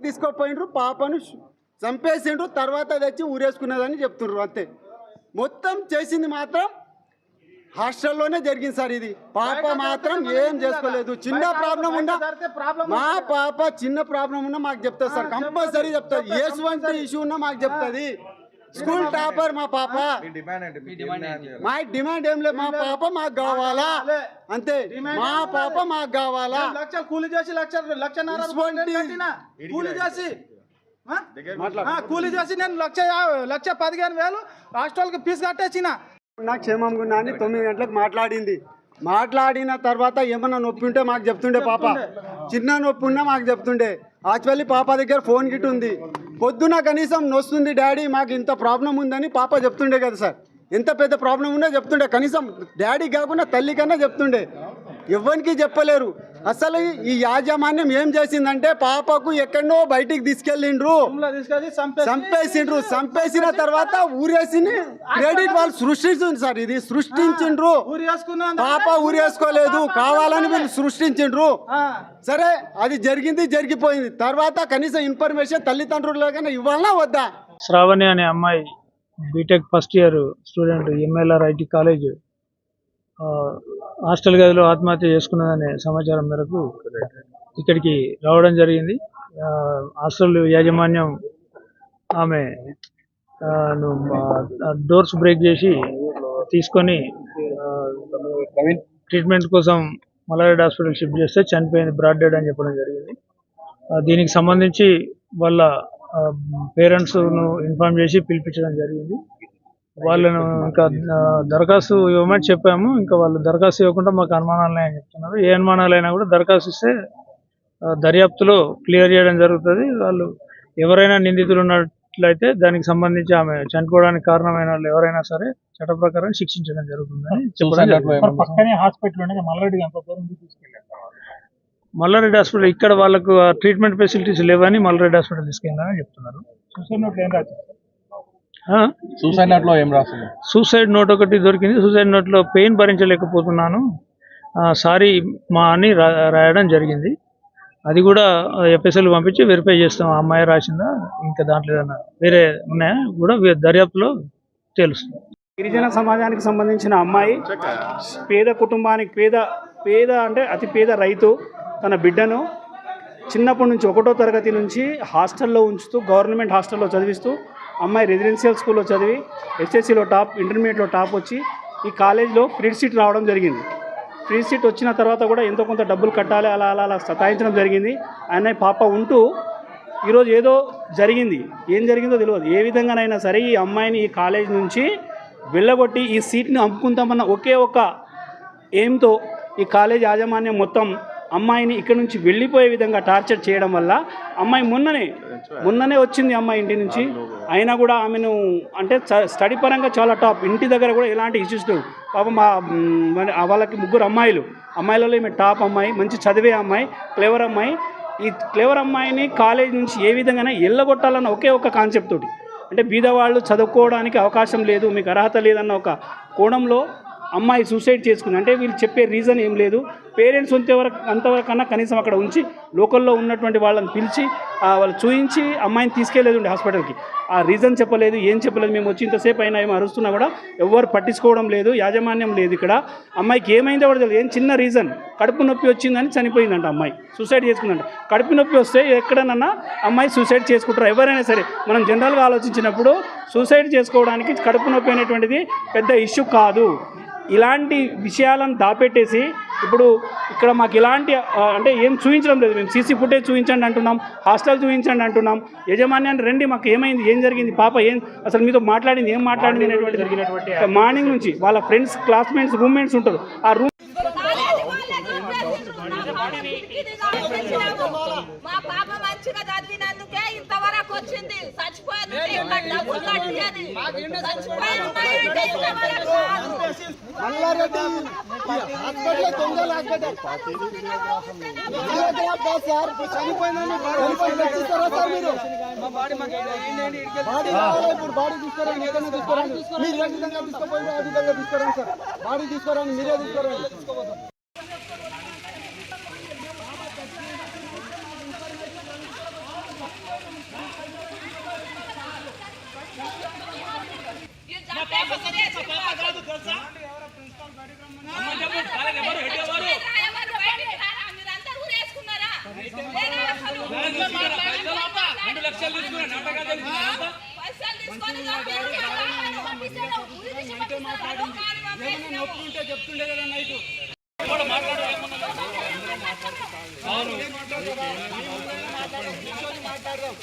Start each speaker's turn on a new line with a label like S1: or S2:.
S1: తీసుకోపోయినరు, పాపను చంపేసిండ్రు, తర్వాత తెచ్చి ఊరేసుకున్నదని చెప్తున్నారు అంతే. మొత్తం చేసింది మాత్రం హాస్టల్లోనే జరిగింది సార్. ఇది పాప మాత్రం ఏం చేసుకోలేదు. చిన్న ప్రాబ్లం ఉన్నా, మా పాప చిన్న ప్రాబ్లం ఉన్నా మాకు చెప్తుంది సార్, కంపల్సరీ చెప్తుంది. ఎటువంటి ఇష్యూ ఉన్నా మాకు చెప్తుంది. స్కూల్ టాపర్ మా పాప. మా డిమాండ్ ఏం లేదు, మా పాప మాకు కావాలా అంతే. మా పాప మాకు కావాలా.
S2: కూలి చేసి కూలి చేసి నేను 1,15,000 హాస్టల్కి ఫీజు కట్టేసిన.
S1: క్షేమంగా ఉన్నా అని 9 గంటలకు మాట్లాడింది. మాట్లాడిన తర్వాత ఏమన్నా నొప్పి ఉంటే మాకు చెప్తుండే. పాప చిన్న నొప్పి ఉన్నా మాకు చెప్తుండే. యాక్చువల్లీ పాప దగ్గర ఫోన్ గిట్ ఉంది. పొద్దున కనీసం నొస్తుంది డాడీ మాకు ఇంత ప్రాబ్లం ఉందని పాప చెప్తుండే కదా సార్. ఎంత పెద్ద ప్రాబ్లం ఉన్నా చెప్తుండే. కనీసం డాడీ కాకుండా తల్లి కన్నా చెప్తుండే. ఎవరికి చెప్పలేరు. అసలు ఈ యాజమాన్యం ఏం చేసిందంటే పాపకు ఎక్కడో బయటికి తీసుకెళ్ళిండ్రు, చంపేసిండ్రు. చంపేసిన తర్వాత ఊరేసి క్రెడిట్ వాళ్ళు సృష్టించిండ్రు సార్. ఇది సృష్టించిండ్రు. పాప ఊరేసుకోలేదు, కావాలని వీళ్ళు సృష్టించిండ్రు. సరే అది జరిగింది, జరిగిపోయింది. తర్వాత కనీసం ఇన్ఫర్మేషన్ తల్లిదండ్రులకైనా ఇవ్వాలన్నా వద్దా?
S3: శ్రావణి అనే అమ్మాయి BTech first year student, MLR IT college, hostel గదిలో ఆత్మహత్య చేసుకున్నదనే సమాచారం మేరకు ఇక్కడికి రావడం జరిగింది. హాస్టల్ యాజమాన్యం ఆమె డోర్స్ బ్రేక్ చేసి తీసుకొని ట్రీట్మెంట్ కోసం మల్లారెడ్డి హాస్పిటల్ షిఫ్ట్ చేస్తే చనిపోయింది, బ్రాడ్ డెడ్ అని చెప్పడం జరిగింది. దీనికి సంబంధించి వాళ్ళ పేరెంట్స్ను ఇన్ఫార్మ్ చేసి పిలిపించడం జరిగింది. వాళ్ళను ఇంకా దరఖాస్తు ఇవ్వమని చెప్పాము. ఇంకా వాళ్ళు దరఖాస్తు ఇవ్వకుండా మాకు అనుమానాలు చెప్తున్నారు. ఏ అనుమానాలైనా కూడా దరఖాస్తు ఇస్తే దర్యాప్తులో క్లియర్ చేయడం జరుగుతుంది. వాళ్ళు ఎవరైనా నిందితులు ఉన్నట్లయితే దానికి సంబంధించి ఆమె చనిపోవడానికి కారణమైన వాళ్ళు ఎవరైనా సరే చట్ట ప్రకారం శిక్షించడం జరుగుతుందని చెప్పడం. మల్లారెడ్డి హాస్పిటల్ ఇక్కడ వాళ్ళకు ట్రీట్మెంట్ ఫెసిలిటీస్ లేవని మల్లారెడ్డి హాస్పిటల్ తీసుకెళ్ళాలని చెప్తున్నారు. సూసైడ్ నోట్ ఒకటి దొరికింది. సూసైడ్ నోట్లో పెయిన్ భరించలేకపోతున్నాను సారీ మా అని రాయడం జరిగింది. అది కూడా ఎఫ్ఎస్ఎల్ పంపించి వెరిఫై చేస్తాం. ఆ అమ్మాయి రాసిందా ఇంకా దాంట్లో ఏదైనా వేరే ఉన్నాయా కూడా దర్యాప్తులో తెలుస్తుంది.
S2: గిరిజన సమాజానికి సంబంధించిన అమ్మాయి, పేద కుటుంబానికి పేద అంటే అతి పేద రైతు తన బిడ్డను చిన్నప్పటి నుంచి 1వ తరగతి నుంచి హాస్టల్లో ఉంచుతూ, గవర్నమెంట్ హాస్టల్లో చదివిస్తూ, అమ్మాయి రెసిడెన్షియల్ స్కూల్లో చదివి ఎస్ఎస్సిలో టాప్, ఇంటర్మీడియట్లో టాప్ వచ్చి ఈ కాలేజ్లో ఫ్రీ సీట్ రావడం జరిగింది. ఫ్రీ సీట్ వచ్చిన తర్వాత కూడా ఎంతో కొంత డబ్బులు కట్టాలి, అలా అలా అలా సతాయించడం జరిగింది. ఆయన పాప ఉంటూ ఈరోజు ఏదో జరిగింది, ఏం జరిగిందో తెలియదు. ఏ విధంగానైనా సరే ఈ అమ్మాయిని ఈ కాలేజ్ నుంచి వెళ్ళగొట్టి ఈ సీట్ని అమ్ముకుంటామన్న ఒకే ఒక ఎయిమ్తో ఈ కాలేజ్ యాజమాన్యం మొత్తం అమ్మాయిని ఇక్కడ నుంచి వెళ్ళిపోయే విధంగా టార్చర్ చేయడం వల్ల అమ్మాయి మొన్ననే వచ్చింది అమ్మాయి ఇంటి నుంచి. అయినా కూడా ఆమెను అంటే స్టడీ పరంగా చాలా టాప్, ఇంటి దగ్గర కూడా ఎలాంటి ఇష్యూస్ లేవు. పాపం వాళ్ళకి 3 అమ్మాయిలలో ఈమె టాప్ అమ్మాయి, మంచి చదివే అమ్మాయి, క్లెవర్ అమ్మాయి. ఈ క్లెవర్ అమ్మాయిని కాలేజ్ నుంచి ఏ విధంగానే ఎల్లగొట్టాలన్న ఒకే ఒక కాన్సెప్ట్ తోటి, అంటే బీదవాళ్ళు చదువుకోవడానికి అవకాశం లేదు, మీకు అర్హత లేదన్న ఒక కోణంలో అమ్మాయి సూసైడ్ చేసుకుంది. అంటే వీళ్ళు చెప్పే రీజన్ ఏం లేదు. పేరెంట్స్ అంతవరకన్నా కనీసం అక్కడ ఉంచి లోకల్లో ఉన్నటువంటి వాళ్ళని పిలిచి వాళ్ళు చూయించి అమ్మాయిని తీసుకెళ్ళలేదు హాస్పిటల్కి. ఆ రీజన్ చెప్పలేదు, ఏం చెప్పలేదు. మేము వచ్చి ఇంతసేపు అయినా ఏమో అరుస్తున్నా కూడా ఎవరు పట్టించుకోవడం లేదు, యాజమాన్యం లేదు ఇక్కడ. అమ్మాయికి ఏమైందో కూడా తెలియదు. ఏం చిన్న రీజన్, కడుపు నొప్పి వచ్చిందని చనిపోయిందంట అమ్మాయి, సూసైడ్ చేసుకుందంట. కడుపు నొప్పి వస్తే ఎక్కడనన్నా అమ్మాయి సూసైడ్ చేసుకుంటారు ఎవరైనా సరే. మనం జనరల్గా ఆలోచించినప్పుడు సూసైడ్ చేసుకోవడానికి కడుపు నొప్పి అనేటువంటిది పెద్ద ఇష్యూ కాదు. ఇలాంటి విషయాలను దాపెట్టేసి ఇప్పుడు ఇక్కడ మాకు ఇలాంటి అంటే ఏం చూపించడం లేదు. మేము సీసీ ఫుటేజ్ చూపించండి అంటున్నాం, హాస్టల్ చూపించండి అంటున్నాం. యజమాన్యాన్ని రండి, మాకు ఏమైంది, ఏం జరిగింది, పాప ఏం అసలు మీతో మాట్లాడింది, ఏం మాట్లాడింది అనేటువంటి జరిగినటువంటి మార్నింగ్ నుంచి వాళ్ళ ఫ్రెండ్స్, క్లాస్మేట్స్, రూమ్మేట్స్ ఉంటారు. ఆ రూమ్
S4: మా పాప మంచిగా చదివినందుకే ఇంతవరకు వచ్చింది.
S1: బాడీ తీసుకురండి, మీరే తీసుకురండి.
S4: పైసలు తీసుకొని
S1: నొప్పి ఉంటే చెప్తుండే కదా నైట్ మాట్లాడదాం